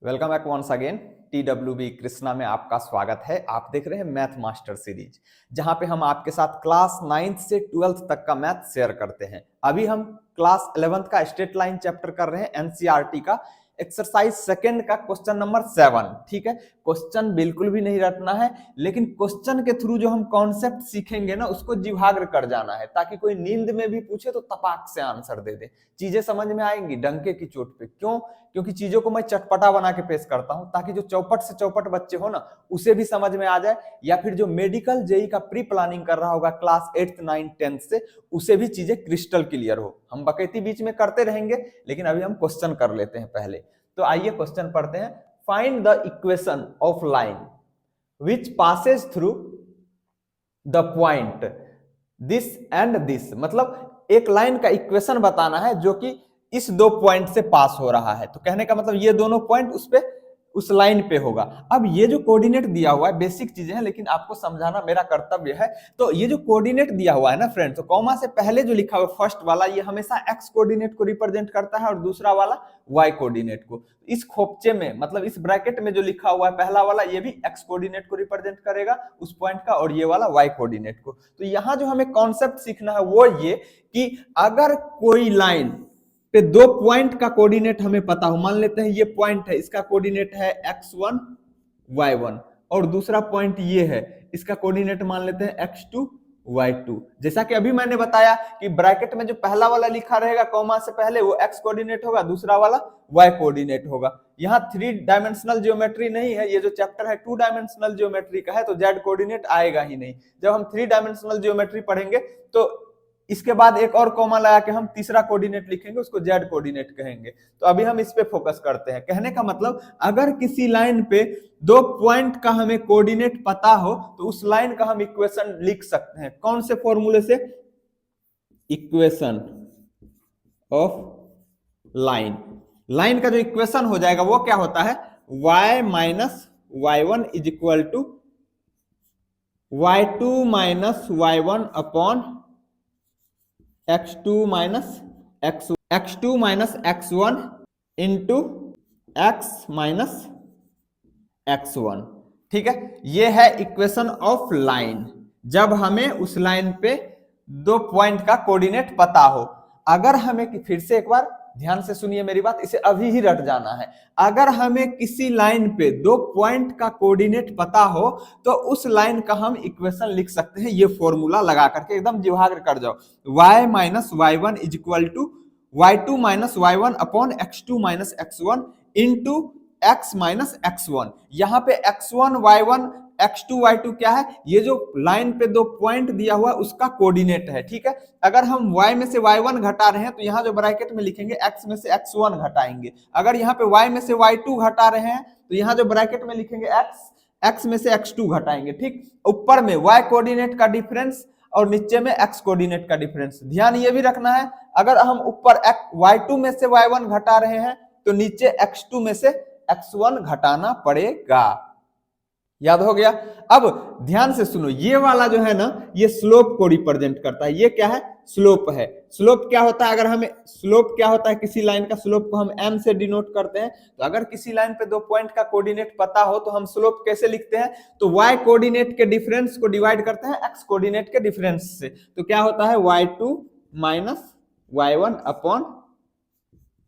Welcome back once again. TWB Krishna में आपका स्वागत है। आप देख रहे हैं मैथ मास्टर सीरीज, जहां पे हम आपके साथ क्लास 9th से 12th तक का मैथ शेयर करते हैं। अभी हम क्लास 11th का स्ट्रेट लाइन चैप्टर कर रहे हैं, एनसीईआरटी का एक्सरसाइज सेकंड का क्वेश्चन नंबर 7। ठीक है, क्वेश्चन बिल्कुल भी नहीं रटना है, लेकिन क्वेश्चन के थ्रू जो हम कॉन्सेप्ट सीखेंगे ना, उसको जिव्हाग्र कर जाना है, ताकि कोई नींद में भी पूछे तो तपाक से आंसर दे दे। चीजें समझ में आएंगी डंके की चोट पे। क्यों? क्योंकि चीजों को मैं चटपटा बना के पेश करता हूं, ताकि जो चौपट से चौपट बच्चे हो ना, उसे भी समझ में आ जाए, या फिर जो मेडिकल जेई का प्री प्लानिंग कर रहा होगा क्लास 8th 9th 10th से, उसे भी चीजें क्रिस्टल क्लियर हो। हम बकैती बीच में करते रहेंगे, लेकिन अभी हम क्वेश्चन कर लेते हैं पहले। तो आइए क्वेश्चन पढ़ते हैं। Find the equation of line which Passage through the point this and this. मतलब एक लाइन का इक्वेशन बताना है जो कि इस दो पॉइंट से पास हो रहा है। तो कहने का मतलब ये दोनों पॉइंट उस लाइन पे होगा। अब ये जो कोऑर्डिनेट दिया हुआ है, बेसिक चीजें हैं, लेकिन आपको समझाना मेरा कर्तव्य है। तो ये जो कोऑर्डिनेट दिया हुआ है ना फ्रेंड्स, तो कॉमा से पहले जो लिखा हुआ फर्स्ट वाला, ये हमेशा एक्स कोऑर्डिनेट को रिप्रेजेंट करता है, और दूसरा वाला वाई कोऑर्डिनेट को। इस खोपचे में, मतलब इस ब्रैकेट में जो लिखा हुआ है पहला वाला, ये भी एक्स कोऑर्डिनेट को रिप्रेजेंट करेगा उस पॉइंट का, और ये वाला वाई कोऑर्डिनेट को। तो यहाँ जो हमें कॉन्सेप्ट सीखना है वो ये कि अगर कोई लाइन पे दो पॉइंट का कोऑर्डिनेट हमें पता हो, मान लेते हैं ये पॉइंट है, इसका कोऑर्डिनेट है x1 y1, और दूसरा पॉइंट ये है, इसका कोऑर्डिनेट मान लेते हैं x2 y2। जैसा कि अभी मैंने बताया कि ब्रैकेट में जो पहला वाला लिखा रहेगा कॉमा से पहले, वो x कोऑर्डिनेट होगा, दूसरा वाला y कोऑर्डिनेट होगा। यहाँ 3 डायमेंशनल ज्योमेट्री नहीं है, ये जो चैप्टर है 2 डायमेंशनल ज्योमेट्री का है, तो z कोऑर्डिनेट आएगा ही नहीं। जब हम 3 डायमेंशनल ज्योमेट्री पढ़ेंगे तो इसके बाद एक और कॉमा लगा के हम तीसरा कोऑर्डिनेट लिखेंगे, उसको जेड कोऑर्डिनेट कहेंगे। तो अभी हम इस पे फोकस करते हैं। कहने का मतलब, अगर किसी लाइन पे दो पॉइंट का हमें कोऑर्डिनेट पता हो, तो उस लाइन का हम इक्वेशन लिख सकते हैं। कौन से फॉर्मूले से? Equation of line. लाइन का जो इक्वेशन हो जाएगा वो क्या होता है? y minus y1 is equal to y2 minus y1 upon x2 minus x1 into x minus x1। ठीक है, ये है इक्वेशन ऑफ लाइन, जब हमें उस लाइन पे दो पॉइंट का कोऑर्डिनेट पता हो। अगर हमें, फिर से एक बार ध्यान से सुनिए मेरी बात, इसे अभी ही रट जाना है। अगर हमें किसी लाइन पे दो पॉइंट का कोऑर्डिनेट पता हो, तो उस लाइन का हम इक्वेशन लिख सकते हैं, ये फॉर्मूला लगा करके एकदम जिव्हाग्र कर जाओ। y minus y1 is equal to y2 minus y1 upon x2 minus x1 into x minus x1। यहाँ पे x1 y1 x2 y2 क्या है? ये जो लाइन पे दो पॉइंट दिया हुआ है उसका कोऑर्डिनेट है। ठीक है, अगर हम y में से y1 घटा रहे हैं, तो यहाँ जो ब्रैकेट में लिखेंगे x में से x1 घटाएंगे। अगर यहाँ पे y में से y2 घटा रहे हैं, तो यहाँ जो ब्रैकेट में लिखेंगे x में से x2 घटाएंगे। ठीक, ऊपर में y कोऑर्डिनेट का डिफरेंस और नीचे में x कोऑर्डिनेट का डिफरेंस। ध्यान ये भी रखना है, अगर हम ऊपर y2 में से y1 घटा रहे हैं, तो नीचे x2 में से x1 घटाना पड़ेगा। याद हो गया? अब ध्यान से सुनो, ये वाला जो है ना, ये स्लोप को रिप्रेजेंट करता है। ये क्या है? स्लोप है। स्लोप क्या होता है? अगर हमें स्लोप क्या होता है, किसी लाइन का स्लोप को हम m से डिनोट करते हैं। तो अगर किसी लाइन पे दो पॉइंट का कोऑर्डिनेट पता हो, तो हम स्लोप कैसे लिखते हैं? तो y कोऑर्डिनेट के डिफरेंस को डिवाइड करते हैं x कोऑर्डिनेट के डिफरेंस से। तो क्या होता है? y2 minus y1 upon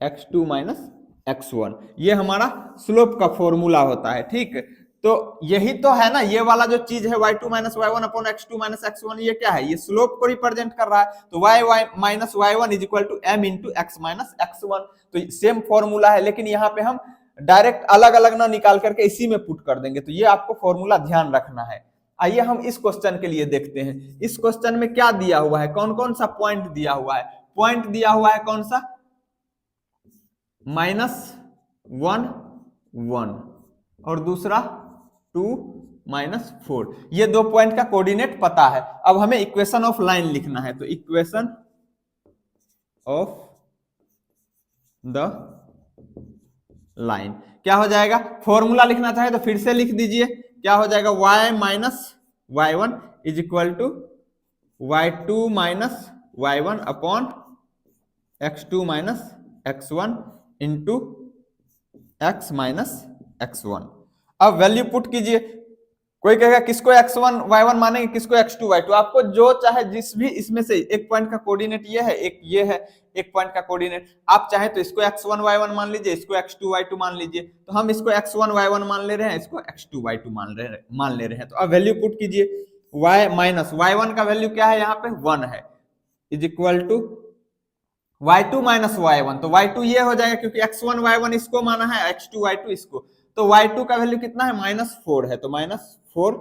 x2 minus x1। ये हमारा स्लोप का फॉर्मूला होता है। ठीक, तो यही तो है ना, ये वाला जो चीज है y2 minus y1 upon x2 minus x1, ये क्या है? ये स्लोप को रिप्रेजेंट कर रहा है। तो y minus y1 is equal to m into x minus x1। तो सेम फॉर्मूला है, लेकिन यहाँ पे हम डायरेक्ट अलग अलग ना निकाल करके इसी में पुट कर देंगे। तो ये आपको फॉर्मूला ध्यान रखना है। आइए हम इस क्वेश्चन के लिए देखते हैं। इस क्वेश्चन में क्या दिया हुआ है, कौन कौन सा पॉइंट दिया हुआ है? पॉइंट दिया हुआ है कौन सा? -1 1 और दूसरा 2 -4। ये दो पॉइंट का कोऑर्डिनेट पता है। अब हमें इक्वेशन ऑफ लाइन लिखना है। तो इक्वेशन ऑफ द लाइन क्या हो जाएगा? फॉर्मूला लिखना चाहे तो फिर से लिख दीजिए। क्या हो जाएगा? y minus y1 is equal to y2 minus y1 upon x2 minus x1 into x minus x1। अब वैल्यू पुट कीजिए। कोई कहेगा किसको x1 y1 मानेंगे, किसको x2 y2, आपको जो चाहे जिस भी इसमें से एक पॉइंट का कोऑर्डिनेट ये है, एक ये है, एक पॉइंट का कोऑर्डिनेट, आप चाहे तो इसको x1 y1 मान लीजिए, इसको x2 y2 मान लीजिए। तो हम इसको x1 y1 मान ले रहे हैं, इसको x2 y2 मान ले रहे हैं। तो अब वैल्यू पुट कीजिए। y माइनस y1 का वैल्यू क्या है, यहाँ पे 1 है, is equal to y2 minus y1। तो y2 ये हो जाएगा क्योंकि x1 y1 इसको माना है, x2 y2 इसको। तो y2 का वैल्यू कितना है, -4 है, तो -4,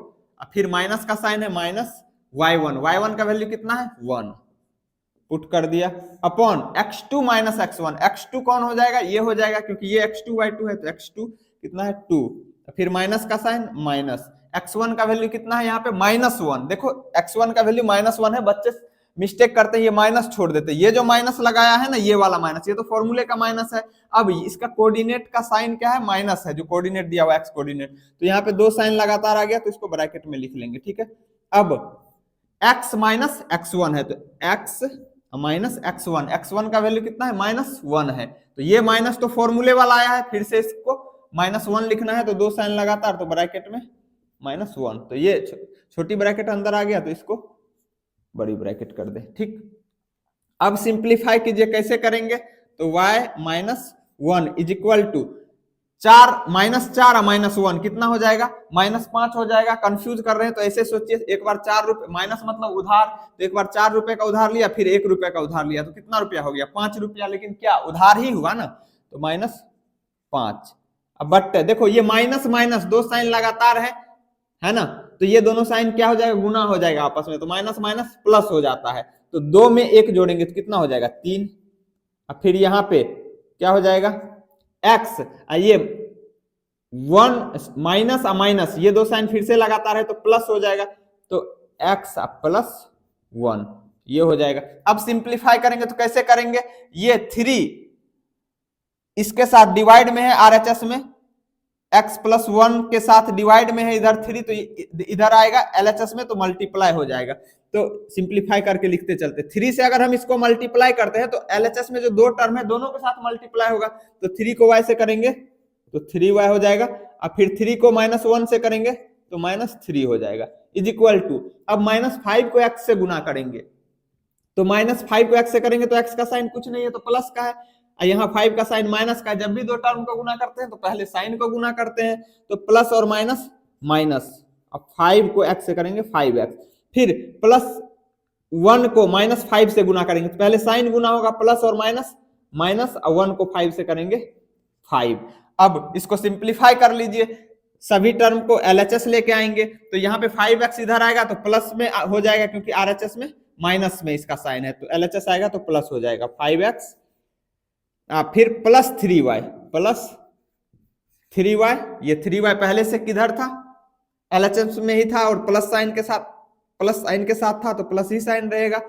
फिर माइनस का साइन है, माइनस y1 का वैल्यू कितना है, 1, पुट कर दिया, upon x2 minus x1। x2 कौन हो जाएगा, ये हो जाएगा क्योंकि ये x2 y2 है, तो x2 कितना है, 2, फिर माइनस का साइन, माइनस x1 का वैल्यू कितना है, यहाँ पे -1। देखो x1 का वैल्यू -1 है, बच्चे मिस्टेक करते हैं, ये माइनस छोड़ देते हैं। ये जो माइनस लगाया है ना, ये वाला माइनस, ये तो फॉर्मूले का माइनस है। अब इसका कोऑर्डिनेट का साइन क्या है, माइनस है, जो कोऑर्डिनेट दिया हुआ एक्स कोऑर्डिनेट। तो यहाँ पे 2 साइन लगातार आ गया, तो इसको ब्रैकेट में लिख लेंगे, ठीक है। अब x माइनस x1 है, तो x माइनस x1, x1 का वैल्यू कितना है, -1 है। तो ये माइनस तो फॉर्मूले वाला आया है, फिर से इसको -1 लिखना है, तो 2 साइन लगातार, तो ब्रैकेट में -1। तो ये छोटी ब्रैकेट अंदर आ गया, तो इसको बड़ी ब्रैकेट कर दे, ठीक। अब सिंप्लीफाई कीजिए, कैसे करेंगे, तो y minus 1 is equal to 4 -4 -1 कितना हो जाएगा, -5 हो जाएगा। कंफ्यूज कर रहे हैं तो ऐसे सोचिए, एक बार 4 रुपए, माइनस मतलब उधार, तो एक बार 4 रुपए का उधार लिया, फिर 1 रुपए का उधार लिया, तो कितना रुपया हो गया, 5 रुपया, लेकिन क्या उधार ही हुआ ना, तो -5। अब बट देखो ये माइनस माइनस 2 साइन लगातार है ना, तो ये दोनों साइन क्या हो जाएगा, गुना हो जाएगा आपस में, तो माइनस माइनस प्लस हो जाता है। तो 2 में 1 जोड़ेंगे तो कितना हो जाएगा, 3। अब फिर यहाँ पे क्या हो जाएगा, x, ये 1 माइनस माइनस, ये 2 साइन फिर से लगातार है, तो प्लस हो जाएगा, तो x +1 ये हो जाएगा। अब सिंप्लीफाई करेंगे तो कैसे करेंगे, ये 3 इसके साथ डिवाइड में है, RHS में x + 1 के साथ डिवाइड में है, इधर 3, तो इधर आएगा LHS में, तो मल्टीप्लाई हो जाएगा। तो सिंप्लीफाई करके लिखते चलते, 3 से अगर हम इसको मल्टीप्लाई करते हैं, तो LHS में जो 2 टर्म है, दोनों के साथ मल्टीप्लाई होगा, तो 3 को y से करेंगे तो 3y हो जाएगा, और फिर 3 को -1 से करेंगे तो -3 हो जाएगा, इज इक्वल टू, अब -5 को x से गुना करेंगे, तो -5 को x से करेंगे तो x का साइन कुछ नहीं है, तो प्लस का है, यहाँ 5 का साइन माइनस का है। जब भी 2 टर्म को गुना करते हैं तो पहले साइन को गुना करते हैं, तो प्लस और माइनस माइनस, अब 5 को x से करेंगे 5x, फिर +1 को -5 से गुना करेंगे, तो पहले साइन गुना होगा, प्लस और माइनस माइनस, और 1 को 5 से करेंगे 5। अब इसको सिंप्लीफाई कर लीजिए, सभी टर्म को LHS लेके आएंगे, तो यहाँ पे 5x इधर आएगा तो प्लस में हो जाएगा, क्योंकि RHS में माइनस में इसका साइन है, तो LHS आएगा तो प्लस हो जाएगा 5x, फिर +3y, ये 3y पहले से किधर था, LHS में ही था, और प्लस साइन के साथ था, तो प्लस ही साइन रहेगा,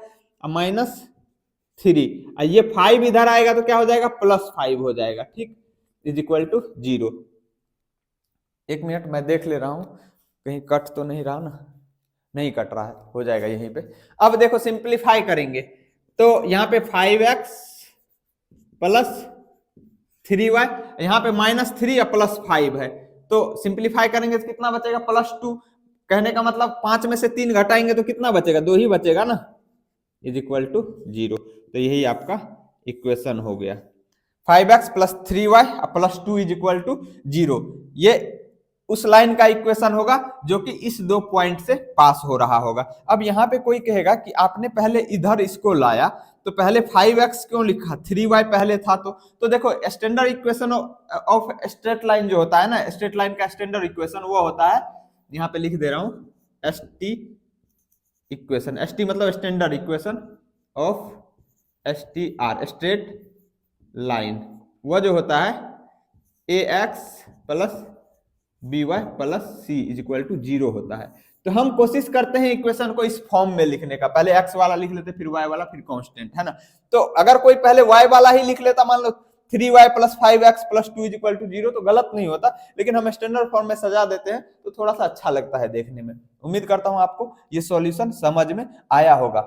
-3, ये 5 इधर आएगा तो क्या हो जाएगा, +5 हो जाएगा, ठीक, इज इक्वल टू 0। 1 मिनट मैं देख ले रहा हूं कहीं कट तो नहीं रहा ना, नहीं कट रहा है, हो जाएगा यहीं पे। अब देखो सिंप्लीफाई करेंगे, तो यहाँ पे 5x + 3y, यहाँ पे -3 या +5 है, तो सिंप्लीफाई करेंगे तो कितना बचेगा, +2। कहने का मतलब 5 में से 3 घटाएंगे तो कितना बचेगा, 2 ही बचेगा ना, इज इक्वल टू 0। तो यही आपका इक्वेशन हो गया, 5x + 3y +2 is equal to 0। ये उस लाइन का इक्वेशन होगा जो कि इस 2 पॉइंट से पास हो रहा होगा। अब यहाँ पे कोई कहेगा कि आपने पहले इधर इसको लाया, तो पहले 5x क्यों लिखा, 3y पहले था, तो देखो standard equation of straight line जो होता है ना, स्ट्रेट लाइन का स्टैंडर्ड इक्वेशन वो होता है, यहाँ पे लिख दे रहा हूं, ST इक्वेशन, ST मतलब standard equation of STR straight line, वो जो होता है AX + BY + C is equal to 0 होता है। तो हम कोशिश करते हैं इक्वेशन को इस फॉर्म में लिखने का, पहले x वाला लिख लेते, फिर y वाला, फिर कांस्टेंट, है ना। तो अगर कोई पहले y वाला ही लिख लेता, मान लो 3y + 5x + 2 is equal to 0, तो गलत नहीं होता, लेकिन हम स्टैंडर्ड फॉर्म में सजा देते हैं तो थोड़ा सा अच्छा लगता है देखने में। उम्मीद करता हूं आपको ये सॉल्यूशन समझ में आया होगा।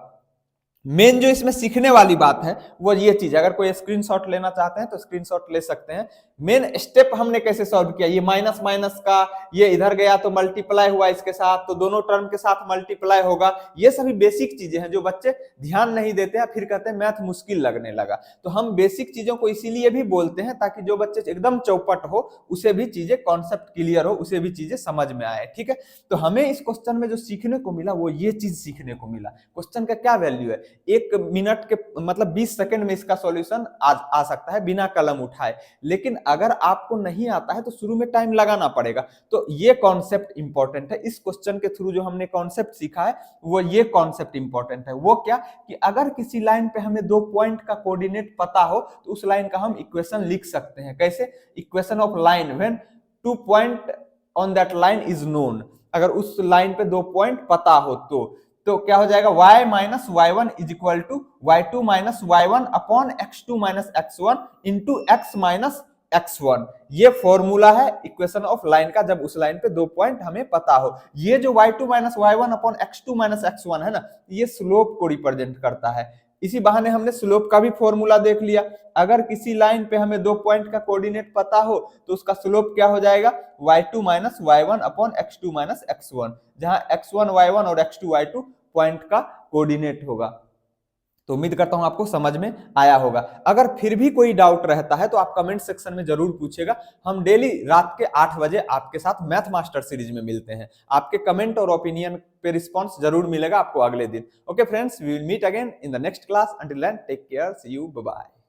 मेन जो इसमें सीखने वाली बात है वो ये चीज, अगर कोई स्क्रीनशॉट लेना चाहते हैं तो स्क्रीनशॉट ले सकते हैं। मेन स्टेप हमने कैसे सॉल्व किया, ये माइनस माइनस का, ये इधर गया तो मल्टीप्लाई हुआ इसके साथ, तो दोनों टर्म के साथ मल्टीप्लाई होगा। ये सभी बेसिक चीजें हैं जो बच्चे ध्यान नहीं देते हैं, फिर कहते हैं मैथ मुश्किल लगने लगा। तो हम बेसिक चीजों को इसीलिए भी बोलते हैं ताकि जो बच्चे एकदम चौपट हो उसे भी चीजें कॉन्सेप्ट क्लियर हो, उसे भी चीजें समझ में आए। ठीक है, तो हमें इस क्वेश्चन में जो सीखने को मिला वो ये चीज सीखने को मिला। क्वेश्चन का क्या वैल्यू है, 1 मिनट के मतलब 20 सेकंड में इसका सॉल्यूशन आ सकता है बिना कलम उठाए, लेकिन अगर आपको नहीं आता है तो शुरू में टाइम लगाना पड़ेगा। तो ये कॉन्सेप्ट इंपॉर्टेंट है, इस क्वेश्चन के थ्रू जो हमने कॉन्सेप्ट सीखा है वो ये कॉन्सेप्ट इंपॉर्टेंट है। वो क्या कि अगर किसी लाइन पे हमें 2 पॉइंट का कोऑर्डिनेट पता हो तो उस लाइन का हम इक्वेशन लिख सकते हैं। कैसे, equation of line when 2 point on that line is known. अगर उस लाइन पे 2 पॉइंट पता हो तो क्या हो जाएगा, y minus y one is equal to y two minus y one upon x two minus x one into x minus x one. ये फॉर्मूला है इक्वेशन ऑफ लाइन का, जब उस लाइन पे 2 पॉइंट हमें पता हो। ये जो y two minus y one upon x two minus x one है ना, ये स्लोप को रिप्रेजेंट करता है। इसी बहाने हमने स्लोप का भी फॉर्मूला देख लिया। अगर किसी लाइन पे हमें 2 पॉइंट का कोऑर्डिनेट पता हो तो उसका स्लोप क्या हो जाएगा, y2 minus y one upon x2 minus x1, जहां x1 y1 और x2 y2 पॉइंट का कोऑर्डिनेट होगा। तो उम्मीद करता हूं आपको समझ में आया होगा। अगर फिर भी कोई डाउट रहता है तो आप कमेंट सेक्शन में जरूर पूछेगा। हम डेली रात के 8 बजे आपके साथ मैथ मास्टर सीरीज में मिलते हैं। आपके कमेंट और ओपिनियन पे रिस्पांस जरूर मिलेगा आपको अगले दिन। Okay friends, we will meet again in the next class. Until then take care, see you, bye bye.